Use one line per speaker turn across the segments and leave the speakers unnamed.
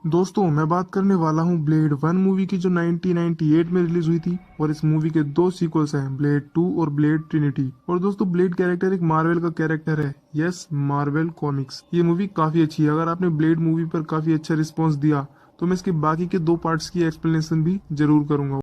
दोस्तों मैं बात करने वाला हूँ ब्लेड 1 मूवी की जो 1998 में रिलीज हुई थी। और इस मूवी के दो सीक्वल्स हैं, ब्लेड 2 और ब्लेड ट्रिनिटी। और दोस्तों ब्लेड कैरेक्टर एक मार्वल का कैरेक्टर है। Yes, Marvel comics. ये मूवी काफी अच्छी है। अगर आपने ब्लेड मूवी पर काफी अच्छा रिस्पॉन्स दिया तो मैं इसके बाकी के दो पार्ट्स की एक्सप्लेनेशन भी जरूर करूंगा।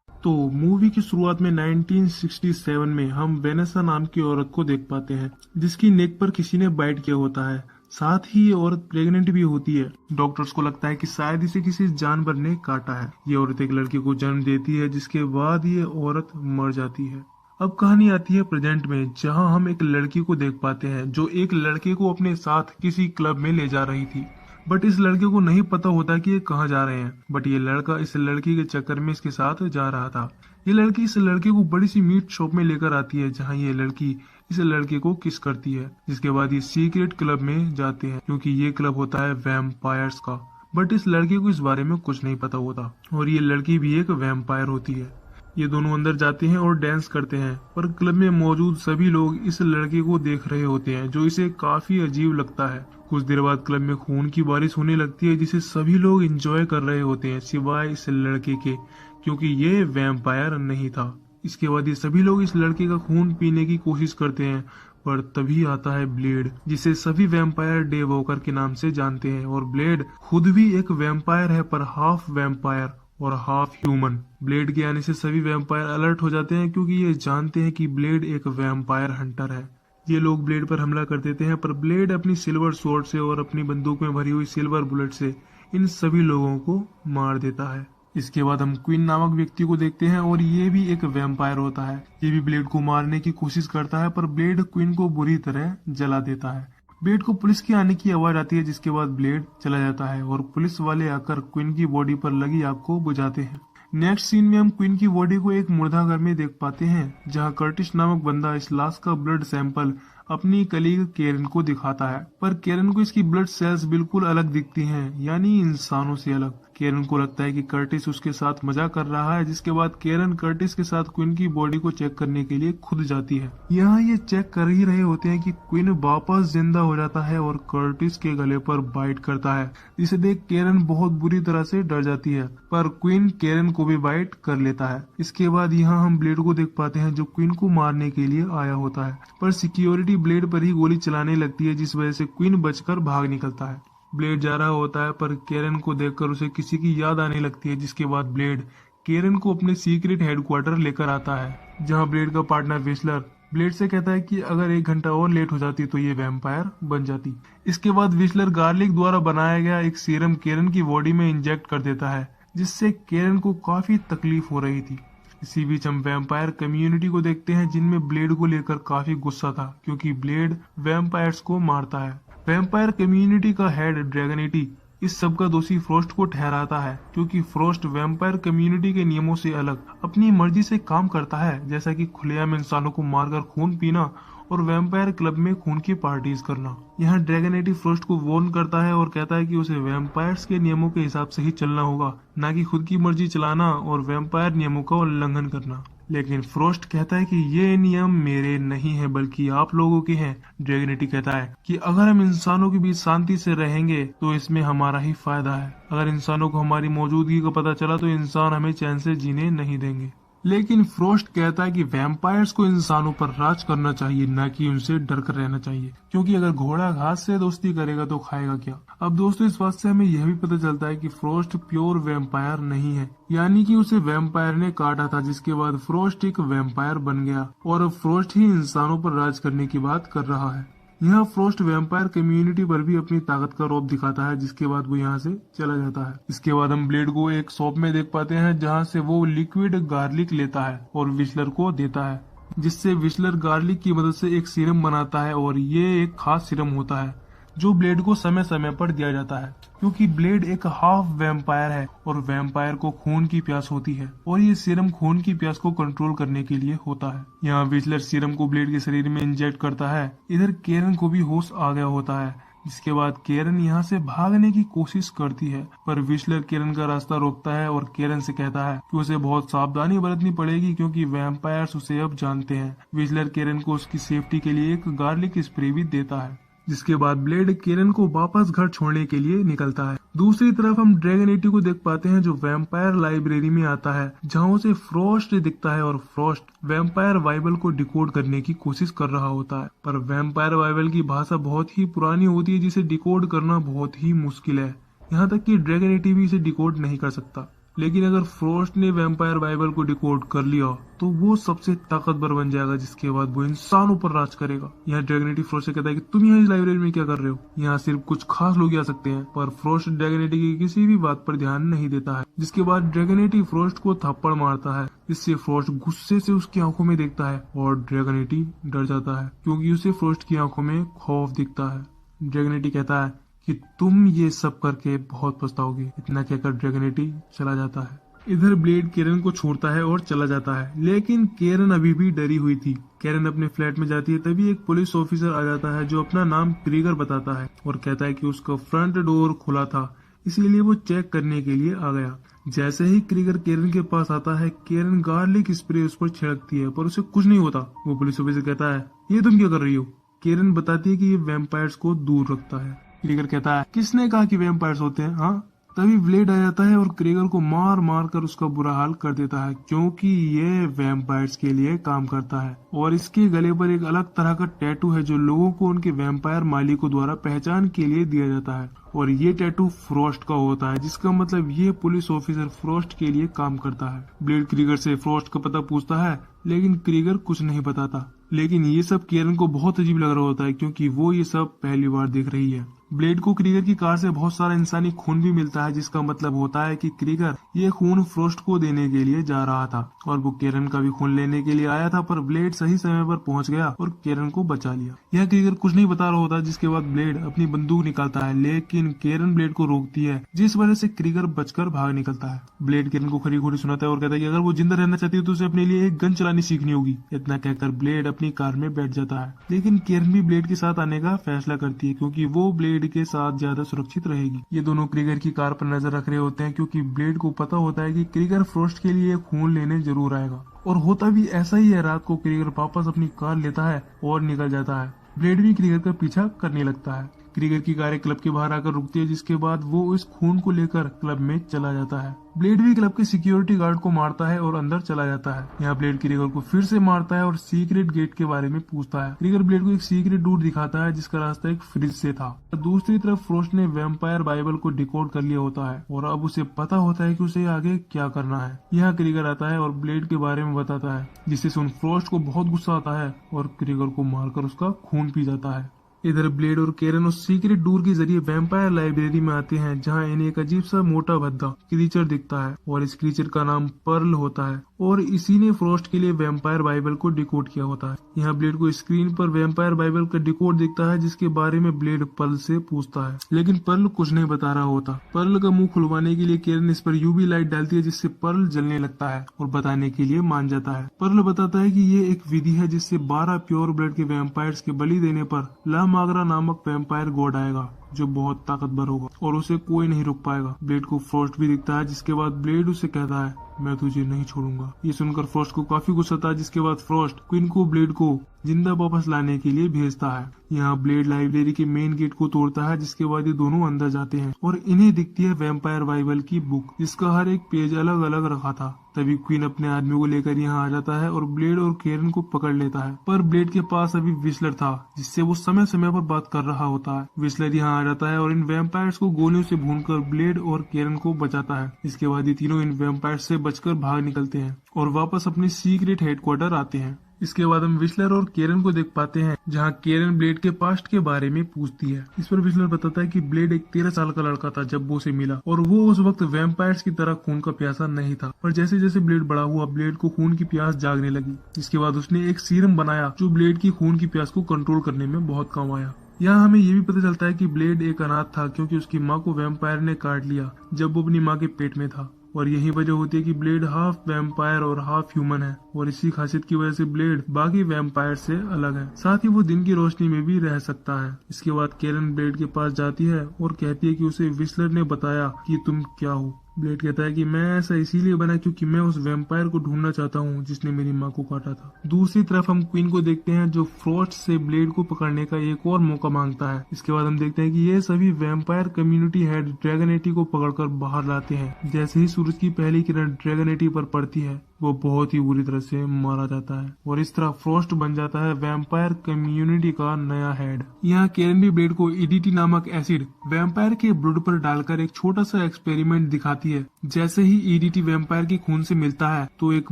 तो मूवी की शुरुआत में 1967 में हम वेनेसा नाम की औरत को देख पाते हैं, जिसकी नेक पर किसी ने बाइट किया होता है। साथ ही ये औरत प्रेग्नेंट भी होती है। डॉक्टर्स को लगता है कि शायद इसे किसी जानवर ने काटा है। ये औरत एक लड़के को जन्म देती है, जिसके बाद ये औरत मर जाती है। अब कहानी आती है प्रेजेंट में, जहां हम एक लड़की को देख पाते हैं जो एक लड़के को अपने साथ किसी क्लब में ले जा रही थी। बट इस लड़के को नहीं पता होता कि ये कहाँ जा रहे हैं। बट ये लड़का इस लड़की के चक्कर में इसके साथ जा रहा था। ये लड़की इस लड़के को बड़ी सी मीट शॉप में लेकर आती है, जहाँ ये लड़की इस लड़के को किस करती है। जिसके बाद ये सीक्रेट क्लब में जाते हैं, क्योंकि ये क्लब होता है वैम्पायर्स का। बट इस लड़के को इस बारे में कुछ नहीं पता होता, और ये लड़की भी एक वैम्पायर होती है। ये दोनों अंदर जाते हैं और डांस करते हैं, पर क्लब में मौजूद सभी लोग इस लड़के को देख रहे होते हैं, जो इसे काफी अजीब लगता है। कुछ देर बाद क्लब में खून की बारिश होने लगती है, जिसे सभी लोग एंजॉय कर रहे होते हैं सिवाय इस लड़के के, क्योंकि ये वैम्पायर नहीं था। इसके बाद ये सभी लोग इस लड़के का खून पीने की कोशिश करते हैं, पर तभी आता है ब्लेड, जिसे सभी वैम्पायर डे वॉकर के नाम से जानते हैं। और ब्लेड खुद भी एक वैम्पायर है, पर हाफ वैम्पायर और हाफ ह्यूमन। ब्लेड के आने से सभी वैम्पायर अलर्ट हो जाते हैं, क्योंकि ये जानते हैं कि ब्लेड एक वैम्पायर हंटर है। ये लोग ब्लेड पर हमला कर देते हैं, पर ब्लेड अपनी सिल्वर स्वॉर्ड से और अपनी बंदूक में भरी हुई सिल्वर बुलेट से इन सभी लोगों को मार देता है। इसके बाद हम क्वीन नामक व्यक्ति को देखते हैं, और ये भी एक वैम्पायर होता है। ये भी ब्लेड को मारने की कोशिश करता है, पर ब्लेड क्वीन को बुरी तरह जला देता है। ब्लेड को पुलिस के आने की आवाज आती है, जिसके बाद ब्लेड चला जाता है और पुलिस वाले आकर क्वीन की बॉडी पर लगी आग को बुझाते हैं। नेक्स्ट सीन में हम क्वीन की बॉडी को एक मुर्दाघर में देख पाते हैं, जहां कर्टिस नामक बंदा इस लाश का ब्लड सैंपल अपनी कलीग केरन को दिखाता है। पर केरन को इसकी ब्लड सेल्स बिल्कुल अलग दिखती हैं, यानी इंसानों से अलग। केरन को लगता है कि कर्टिस उसके साथ मजाक कर रहा है, जिसके बाद केरन कर्टिस के साथ क्वीन की बॉडी को चेक करने के लिए खुद जाती है। यहाँ ये चेक कर ही रहे होते हैं कि क्वीन वापस जिंदा हो जाता है और कर्टिस के गले पर बाइट करता है, जिसे देख केरन बहुत बुरी तरह से डर जाती है। पर क्वीन केरन को भी बाइट कर लेता है। इसके बाद यहाँ हम ब्लेड को देख पाते हैं, जो क्वीन को मारने के लिए आया होता है, पर सिक्योरिटी ब्लेड पर ही गोली चलाने लगती है, जिस वजह से क्वीन बचकर भाग निकलता है। ब्लेड जा रहा होता है, पर केरन को देखकर उसे किसी की याद आने लगती है। जिसके बाद ब्लेड केरन को अपने सीक्रेट हेडक्वार्टर लेकर आता है, जहां ब्लेड का पार्टनर विस्लर ब्लेड से कहता है कि अगर 1 घंटा और लेट हो जाती तो ये वैम्पायर बन जाती। इसके बाद विस्लर गार्लिक द्वारा बनाया गया एक सीरम केरन की बॉडी में इंजेक्ट कर देता है, जिससे केरन को काफी तकलीफ हो रही थी। इसी बीच हम वैम्पायर कम्युनिटी को देखते हैं, जिनमें ब्लेड को लेकर काफी गुस्सा था, क्योंकि ब्लेड वैम्पायर्स को मारता है। वैम्पायर कम्युनिटी का हेड ड्रैगनिटी इस सब का दोषी फ्रोस्ट को ठहराता है, क्योंकि फ्रोस्ट वैम्पायर कम्युनिटी के नियमों से अलग अपनी मर्जी से काम करता है, जैसा कि खुलेआम इंसानों को मारकर खून पीना और वैम्पायर क्लब में खून की पार्टीज करना। यहाँ ड्रैगनिटी फ्रोस्ट को वार्न करता है और कहता है कि उसे वैम्पायर्स के नियमों के हिसाब से ही चलना होगा, न कि खुद की मर्जी चलाना और वैम्पायर नियमों का उल्लंघन करना। लेकिन फ्रोस्ट कहता है कि ये नियम मेरे नहीं है, बल्कि आप लोगों के हैं। ड्रैगनिटी कहता है कि अगर हम इंसानों के बीच शांति से रहेंगे तो इसमें हमारा ही फायदा है। अगर इंसानों को हमारी मौजूदगी का पता चला तो इंसान हमें चैन से जीने नहीं देंगे। लेकिन फ्रोस्ट कहता है कि वैम्पायर्स को इंसानों पर राज करना चाहिए, न कि उनसे डर कर रहना चाहिए, क्योंकि अगर घोड़ा घास से दोस्ती करेगा तो खाएगा क्या। अब दोस्तों इस बात से हमें यह भी पता चलता है कि फ्रोस्ट प्योर वैम्पायर नहीं है, यानी कि उसे वैम्पायर ने काटा था, जिसके बाद फ्रोस्ट एक वैम्पायर बन गया और अब फ्रोस्ट ही इंसानों पर राज करने की बात कर रहा है। यहाँ फ्रोस्ट वैम्पायर कम्युनिटी पर भी अपनी ताकत का रौब दिखाता है, जिसके बाद वो यहाँ से चला जाता है। इसके बाद हम ब्लेड को एक शॉप में देख पाते हैं, जहाँ से वो लिक्विड गार्लिक लेता है और विस्लर को देता है, जिससे विस्लर गार्लिक की मदद से एक सीरम बनाता है। और ये एक खास सीरम होता है जो ब्लेड को समय समय पर दिया जाता है, क्योंकि ब्लेड एक हाफ वैम्पायर है और वैम्पायर को खून की प्यास होती है, और ये सीरम खून की प्यास को कंट्रोल करने के लिए होता है। यहाँ विस्लर सीरम को ब्लेड के शरीर में इंजेक्ट करता है। इधर केरन को भी होश आ गया होता है, जिसके बाद केरन यहाँ से भागने की कोशिश करती है, पर विस्लर केरन का रास्ता रोकता है और केरन से कहता है कि उसे बहुत सावधानी बरतनी पड़ेगी, क्योंकि वैम्पायर्स उसे अब जानते हैं। विस्लर केरन को उसकी सेफ्टी के लिए एक गार्लिक स्प्रे भी देता है, जिसके बाद ब्लेड केरन को वापस घर छोड़ने के लिए निकलता है। दूसरी तरफ हम ड्रैगन 80 को देख पाते हैं जो वैम्पायर लाइब्रेरी में आता है, जहाँ उसे फ्रॉस्ट दिखता है और फ्रॉस्ट वैम्पायर बाइबल को डिकोड करने की कोशिश कर रहा होता है। पर वैम्पायर बाइबल की भाषा बहुत ही पुरानी होती है जिसे डिकोड करना बहुत ही मुश्किल है, यहाँ तक कि ड्रैगन 80 भी इसे डिकोड नहीं कर सकता। लेकिन अगर फ्रॉस्ट ने वैम्पायर बाइबल को डिकोड कर लिया तो वो सबसे ताकतवर बन जाएगा, जिसके बाद वो इंसानों पर राज करेगा। यहाँ ड्रैगन 80 फ्रॉस्ट से कहता है कि तुम यहाँ इस लाइब्रेरी में क्या कर रहे हो, यहाँ सिर्फ कुछ खास लोग आ सकते हैं। पर फ्रॉस्ट ड्रैगन 80 की किसी भी बात पर ध्यान नहीं देता है, जिसके बाद ड्रैगन 80 फ्रॉस्ट को थप्पड़ मारता है, जिससे फ्रॉस्ट गुस्से से उसकी आंखों में देखता है और ड्रैगन 80 डर जाता है क्योंकि उसे फ्रॉस्ट की आंखों में खौफ दिखता है। ड्रैगन 80 कहता है कि तुम ये सब करके बहुत पछताओगे। इतना कहकर ड्रैगन 80 चला जाता है। इधर ब्लेड केरन को छोड़ता है और चला जाता है, लेकिन केरन अभी भी डरी हुई थी। केरन अपने फ्लैट में जाती है, तभी एक पुलिस ऑफिसर आ जाता है जो अपना नाम क्रीगर बताता है और कहता है कि उसका फ्रंट डोर खुला था, इसीलिए वो चेक करने के लिए आ गया। जैसे ही क्रीगर केरन के पास आता है, केरन गार्लिक स्प्रे उस पर छिड़कती है पर उसे कुछ नहीं होता। वो पुलिस ऑफिसर कहता है ये तुम क्या कर रही हो। केरन बताती है कि ये वैम्पायर्स को दूर रखता है। क्रीगर कहता है किसने कहा कि वैम्पायर्स होते हैं, हाँ। तभी ब्लेड आ जाता है और क्रीगर को मार मार कर उसका बुरा हाल कर देता है, क्योंकि ये वैम्पायर्स के लिए काम करता है और इसके गले पर एक अलग तरह का टैटू है जो लोगों को उनके वैम्पायर मालिकों द्वारा पहचान के लिए दिया जाता है। और ये टैटू फ्रॉस्ट का होता है, जिसका मतलब ये पुलिस ऑफिसर फ्रॉस्ट के लिए काम करता है। ब्लेड क्रीगर से फ्रॉस्ट का पता पूछता है, लेकिन क्रीगर कुछ नहीं बताता। लेकिन ये सब केरन को बहुत अजीब लग रहा होता है क्योंकि वो ये सब पहली बार देख रही है। ब्लेड को क्रीगर की कार से बहुत सारा इंसानी खून भी मिलता है, जिसका मतलब होता है कि क्रीगर ये खून फ्रॉस्ट को देने के लिए जा रहा था और वो केरन का भी खून लेने के लिए आया था। पर ब्लेड सही समय पर पहुंच गया और केरन को बचा लिया। यह क्रीगर कुछ नहीं बता रहा होता, जिसके बाद ब्लेड अपनी बंदूक निकालता है, लेकिन केरन ब्लेड को रोकती है, जिस वजह से क्रीगर बचकर भाग निकलता है। ब्लेड केरन को खरी खोटी सुनाता है और कहता है कि अगर वो जिंदा रहना चाहती है तो उसे अपने लिए एक गन चलानी सीखनी होगी। इतना कहकर ब्लेड अपनी कार में बैठ जाता है, लेकिन केरन भी ब्लेड के साथ आने का फैसला करती है क्योंकि वो ब्लेड के साथ ज्यादा सुरक्षित रहेगी। ये दोनों क्रीगर की कार पर नजर रख रहे होते हैं क्योंकि ब्लेड को पता होता है कि क्रीगर फ्रॉस्ट के लिए खून लेने जरूर आएगा। और होता भी ऐसा ही है। रात को क्रीगर वापस अपनी कार लेता है और निकल जाता है। ब्लेड भी क्रीगर का पीछा करने लगता है। क्रीगर की कार क्लब के बाहर आकर रुकती है, जिसके बाद वो इस खून को लेकर क्लब में चला जाता है। ब्लेड भी क्लब के सिक्योरिटी गार्ड को मारता है और अंदर चला जाता है। यहाँ ब्लेड क्रीगर को फिर से मारता है और सीक्रेट गेट के बारे में पूछता है। क्रीगर ब्लेड को एक सीक्रेट रूट दिखाता है जिसका रास्ता एक फ्रिज से था। दूसरी तरफ फ्रॉस्ट ने वैम्पायर बाइबल को डिकोड कर लिया होता है और अब उसे पता होता है कि उसे आगे क्या करना है। यहाँ क्रीगर आता है और ब्लेड के बारे में बताता है, जिससे सुन फ्रॉस्ट को बहुत गुस्सा आता है और क्रीगर को मारकर उसका खून पी जाता है। इधर ब्लेड और केरन उस सीक्रेट डोर के जरिए वैम्पायर लाइब्रेरी में आते हैं, जहां इन्हें एक अजीब सा मोटा भद्दा क्रीचर दिखता है और इस क्रीचर का नाम पर्ल होता है और इसी ने फ्रॉस्ट के लिए वैम्पायर बाइबल को डिकोड किया होता है। यहाँ ब्लेड को स्क्रीन पर वैम्पायर बाइबल का डिकोड दिखता है, जिसके बारे में ब्लेड पर्ल से पूछता है, लेकिन पर्ल कुछ नहीं बता रहा होता। पर्ल का मुंह खुलवाने के लिए केरन इस पर यूवी लाइट डालती है, जिससे पर्ल जलने लगता है और बताने के लिए मान जाता है। पर्ल बताता है कि ये एक विधि है जिससे 12 प्योर ब्लड के वैम्पायर्स के बलि देने पर लामाग्रा नामक वैम्पायर गॉड आएगा जो बहुत ताकतवर होगा और उसे कोई नहीं रोक पाएगा। ब्लेड को फ्रॉस्ट भी दिखता है, जिसके बाद ब्लेड उसे कहता है मैं तुझे नहीं छोड़ूंगा। ये सुनकर फ्रॉस्ट को काफी गुस्सा आता है, जिसके बाद फ्रॉस्ट क्वीन को ब्लेड को जिंदा वापस लाने के लिए भेजता है। यहाँ ब्लेड लाइब्रेरी के मेन गेट को तोड़ता है, जिसके बाद ये दोनों अंदर जाते हैं और इन्हें दिखती है वैम्पायर बाइबल की बुक, जिसका हर एक पेज अलग अलग रखा था। तभी क्वीन अपने आदमी को लेकर यहाँ आ जाता है और ब्लेड और केरन को पकड़ लेता है, पर ब्लेड के पास अभी व्हिसलर था, जिससे वो समय समय पर बात कर रहा होता है। व्हिसलर यहाँ आ जाता है और इन वैम्पायर्स को गोलियों से भूनकर ब्लेड और केरन को बचाता है। इसके बाद ये तीनों इन वैम्पायर्स से बचकर भाग निकलते हैं और वापस अपने सीक्रेट हेडक्वार्टर आते हैं। इसके बाद हम व्हिसलर और केरन को देख पाते हैं, जहां केरन ब्लेड के पास्ट के बारे में पूछती है। इस पर व्हिसलर बताता है कि ब्लेड एक 13 साल का लड़का था जब वो उसे मिला और वो उस वक्त वैम्पायर्स की तरह खून का प्यासा नहीं था, पर जैसे जैसे ब्लेड बड़ा हुआ ब्लेड को खून की प्यास जागने लगी। इसके बाद उसने एक सीरम बनाया जो ब्लेड की खून की प्यास को कंट्रोल करने में बहुत काम आया। यहाँ हमें ये भी पता चलता है कि ब्लेड एक अनाथ था क्योंकि उसकी माँ को वैम्पायर ने काट लिया जब वो अपनी माँ के पेट में था, और यही वजह होती है कि ब्लेड हाफ वैम्पायर और हाफ ह्यूमन है और इसी खासियत की वजह से ब्लेड बाकी वैम्पायर से अलग है। साथ ही वो दिन की रोशनी में भी रह सकता है। इसके बाद केरन ब्लेड के पास जाती है और कहती है कि उसे व्हिसलर ने बताया कि तुम क्या हो। ब्लेड कहता है कि मैं ऐसा इसीलिए बना क्योंकि मैं उस वैम्पायर को ढूंढना चाहता हूँ जिसने मेरी माँ को काटा था। दूसरी तरफ हम क्वीन को देखते हैं जो फ्रॉस्ट से ब्लेड को पकड़ने का एक और मौका मांगता है। इसके बाद हम देखते हैं कि ये सभी वैम्पायर कम्युनिटी हेड ड्रैगन को पकड़कर बाहर लाते हैं। जैसे ही सूरज की पहली किरण ड्रैगन पर पड़ती है वो बहुत ही बुरी तरह से मारा जाता है और इस तरह फ्रॉस्ट बन जाता है वैम्पायर कम्युनिटी का नया हेड। यहाँ केरन भी ब्लेड को ईडीटी नामक एसिड वैम्पायर के ब्लड पर डालकर एक छोटा सा एक्सपेरिमेंट दिखाती है। जैसे ही ईडीटी वैम्पायर के खून से मिलता है तो एक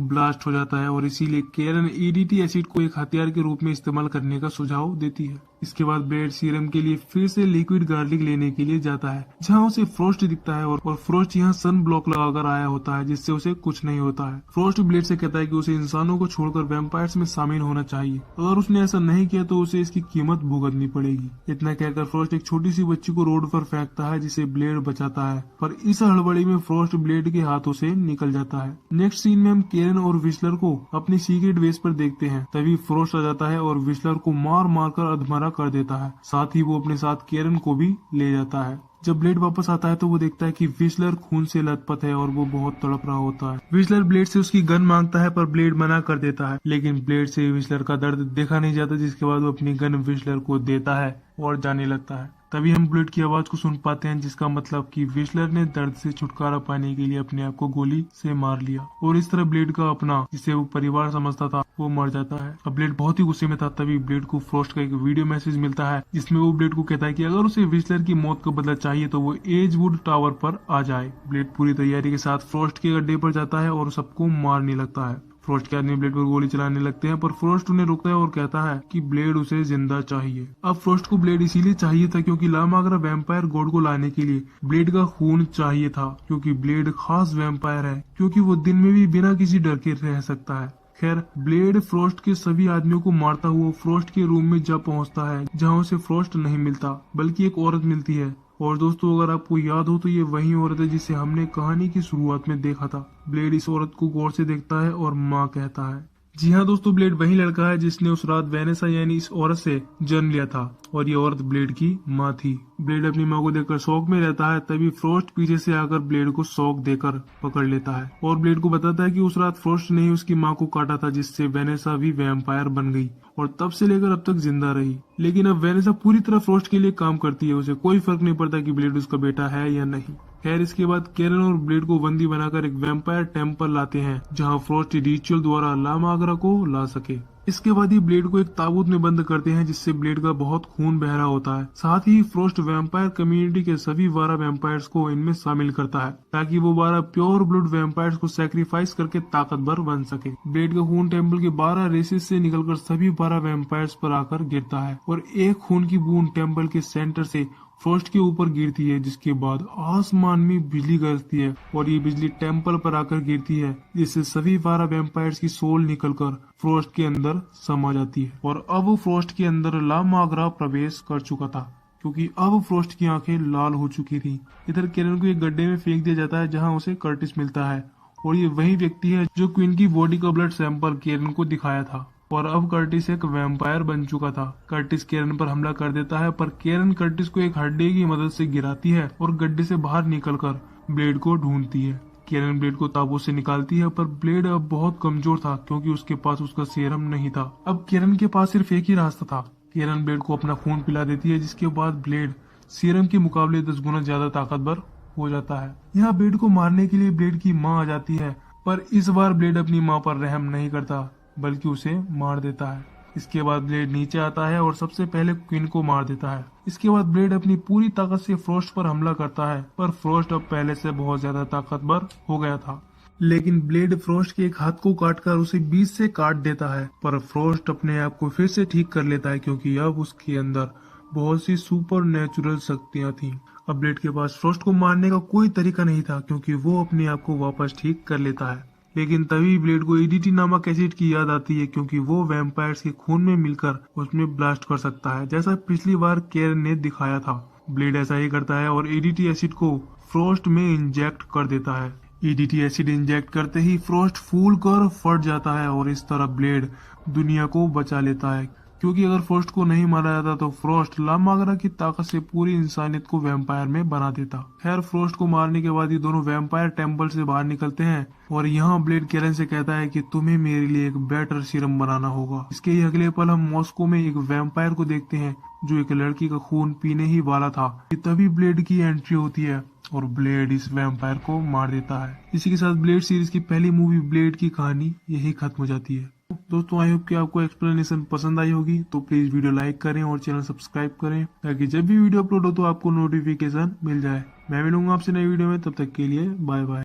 ब्लास्ट हो जाता है और इसीलिए केरन ईडीटी एसिड को एक हथियार के रूप में इस्तेमाल करने का सुझाव देती है। इसके बाद ब्लेड सीरम के लिए फिर से लिक्विड गार्लिक लेने के लिए जाता है जहाँ उसे फ्रॉस्ट दिखता है और फ्रॉस्ट यहाँ सन ब्लॉक लगाकर आया होता है जिससे उसे कुछ नहीं होता है। फ्रॉस्ट ब्लेड से कहता है कि उसे इंसानों को छोड़कर वैम्पायर्स में शामिल होना चाहिए। अगर उसने ऐसा नहीं किया तो उसे इसकी कीमत भुगतनी पड़ेगी। इतना कहकर फ्रॉस्ट एक छोटी सी बच्ची को रोड पर फेंकता है जिसे ब्लेड बचाता है, पर इस हड़बड़ी में फ्रॉस्ट ब्लेड के हाथों से निकल जाता है। नेक्स्ट सीन में हम केरन और विस्लर को अपनी सीक्रेट बेस पर देखते हैं। तभी फ्रॉस्ट आ जाता है और विस्लर को मार मार कर अधमरा कर देता है। साथ ही वो अपने साथ केरन को भी ले जाता है। जब ब्लेड वापस आता है तो वो देखता है कि विस्लर खून से लथपथ है और वो बहुत तड़प रहा होता है। विस्लर ब्लेड से उसकी गन मांगता है पर ब्लेड मना कर देता है, लेकिन ब्लेड से विस्लर का दर्द देखा नहीं जाता जिसके बाद वो अपनी गन विस्लर को देता है और जाने लगता है। तभी हम ब्लेड की आवाज को सुन पाते हैं जिसका मतलब कि विस्लर ने दर्द से छुटकारा पाने के लिए अपने आप को गोली से मार लिया और इस तरह ब्लेड का अपना जिसे वो परिवार समझता था वो मर जाता है। अब ब्लेड बहुत ही गुस्से में था। तभी ब्लेड को फ्रॉस्ट का एक वीडियो मैसेज मिलता है जिसमें वो ब्लेड को कहता है कि अगर उसे विस्लर की मौत का बदला चाहिए तो वो एजवुड टावर पर आ जाए। ब्लेड पूरी तैयारी के साथ फ्रॉस्ट के अड्डे पर जाता है और सबको मारने लगता है। फ्रॉस्ट के आदमी ब्लेड पर गोली चलाने लगते हैं पर फ्रॉस्ट उन्हें रोकता है और कहता है कि ब्लेड उसे जिंदा चाहिए। अब फ्रॉस्ट को ब्लेड इसीलिए चाहिए था क्योंकि लामाग्रा वैम्पायर गॉड को लाने के लिए ब्लेड का खून चाहिए था, क्योंकि ब्लेड खास वैम्पायर है, क्योंकि वो दिन में भी बिना किसी डर के रह सकता है। खैर ब्लेड फ्रॉस्ट के सभी आदमियों को मारता हुआ फ्रॉस्ट के रूम में जा पहुंचता है जहां उसे फ्रॉस्ट नहीं मिलता बल्कि एक औरत मिलती है। और दोस्तों अगर आपको याद हो तो ये वही औरत है जिसे हमने कहानी की शुरुआत में देखा था। ब्लेड इस औरत को गौर से देखता है और माँ कहता है। जी हाँ दोस्तों, ब्लेड वही लड़का है जिसने उस रात वेनेसा यानी इस औरत से जन्म लिया था और ये औरत ब्लेड की माँ थी। ब्लेड अपनी माँ को देखकर शौक में रहता है। तभी फ्रॉस्ट पीछे से आकर ब्लेड को शौक देकर पकड़ लेता है और ब्लेड को बताता है कि उस रात फ्रॉस्ट ने ही उसकी माँ को काटा था जिससे वेनेसा भी वैम्पायर बन गई और तब से लेकर अब तक जिंदा रही। लेकिन अब वेनेसा पूरी तरह फ्रॉस्ट के लिए काम करती है, उसे कोई फर्क नहीं पड़ता कि ब्लेड उसका बेटा है या नहीं। खैर इसके बाद केरन और ब्लेड को बंदी बनाकर एक वैम्पायर टेम्पल लाते हैं जहां फ्रॉस्ट रिचुअल द्वारा लामाग्रा को ला सके। इसके बाद ही ब्लेड को एक ताबूत में बंद करते हैं जिससे ब्लेड का बहुत खून बह रहा होता है। साथ ही फ्रॉस्ट वैम्पायर कम्युनिटी के सभी 12 वैम्पायर्स को इनमें शामिल करता है ताकि वो 12 प्योर ब्लड वैम्पायर्स को सैक्रिफाइस करके ताकतवर बन सके। ब्लेड का खून टेम्पल के 12 रेसेस से निकलकर सभी 12 वैम्पायर्स पर आकर गिरता है और एक खून की बूंद टेम्पल के सेंटर से फ्रॉस्ट के ऊपर गिरती है, जिसके बाद आसमान में बिजली गरजती है और ये बिजली टेम्पल पर आकर गिरती है जिससे सभी 12 वैम्पायर्स की सोल निकलकर फ्रॉस्ट के अंदर समा जाती है। और अब फ्रॉस्ट के अंदर लामाग्रा प्रवेश कर चुका था क्योंकि अब फ्रॉस्ट की आंखें लाल हो चुकी थी। इधर केरन को एक गड्ढे में फेंक दिया जाता है जहाँ उसे कर्टिस मिलता है और ये वही व्यक्ति है जो क्वीन की बॉडी का ब्लड सैंपल केरन को दिखाया था। और अब कर्टिस एक वैम्पायर बन चुका था। कर्टिस केरन पर हमला कर देता है पर केरन कर्टिस को एक हड्डी की मदद से गिराती है और गड्ढे से बाहर निकलकर ब्लेड को ढूंढती है। केरन ब्लेड को ताबूत से निकालती है पर ब्लेड अब बहुत कमजोर था क्योंकि उसके पास उसका सीरम नहीं था। अब केरन के पास सिर्फ एक ही रास्ता था। केरन ब्लेड को अपना खून पिला देती है जिसके बाद ब्लेड सीरम के मुकाबले 10 गुना ज्यादा ताकतवर हो जाता है। यहाँ ब्लेड को मारने के लिए ब्लेड की माँ आ जाती है पर इस बार ब्लेड अपनी माँ पर रहम नहीं करता बल्कि उसे मार देता है। इसके बाद ब्लेड नीचे आता है और सबसे पहले क्वीन को मार देता है। इसके बाद ब्लेड अपनी पूरी ताकत से फ्रॉस्ट पर हमला करता है पर फ्रॉस्ट अब पहले से बहुत ज्यादा ताकतवर हो गया था। लेकिन ब्लेड फ्रॉस्ट के एक हाथ को काटकर उसे बीच से काट देता है पर फ्रॉस्ट अपने आप को फिर से ठीक कर लेता है क्योंकि अब उसके अंदर बहुत सी सुपर नेचुरल शक्तियाँ थी। अब ब्लेड के पास फ्रॉस्ट को मारने का कोई तरीका नहीं था क्योंकि वो अपने आप को वापस ठीक कर लेता है। लेकिन तभी ब्लेड को ईडीटी नामक एसिड की याद आती है क्योंकि वो वैम्पायर्स के खून में मिलकर उसमें ब्लास्ट कर सकता है जैसा पिछली बार केरन ने दिखाया था। ब्लेड ऐसा ही करता है और ईडीटी एसिड को फ्रॉस्ट में इंजेक्ट कर देता है। ईडीटी एसिड इंजेक्ट करते ही फ्रॉस्ट फूल कर फट जाता है और इस तरह ब्लेड दुनिया को बचा लेता है। क्योंकि अगर फ्रॉस्ट को नहीं मारा जाता तो फ्रॉस्ट ला मागरा की ताकत से पूरी इंसानियत को वैम्पायर में बना देता। खैर फ्रॉस्ट को मारने के बाद ये दोनों वैम्पायर टेम्पल से बाहर निकलते हैं और यहाँ ब्लेड कैलन से कहता है कि तुम्हें मेरे लिए एक बेटर सीरम बनाना होगा। इसके ही अगले पल हम मॉस्को में एक वैम्पायर को देखते हैं जो एक लड़की का खून पीने ही वाला था। तभी ब्लेड की एंट्री होती है और ब्लेड इस वैम्पायर को मार देता है। इसी के साथ ब्लेड सीरीज की पहली मूवी ब्लेड की कहानी यही खत्म हो जाती है। दोस्तों आई होप कि आपको एक्सप्लेनेशन पसंद आई होगी, तो प्लीज वीडियो लाइक करें और चैनल सब्सक्राइब करें ताकि जब भी वीडियो अपलोड हो तो आपको नोटिफिकेशन मिल जाए। मैं मिलूंगा आपसे नई वीडियो में, तब तक के लिए बाय बाय।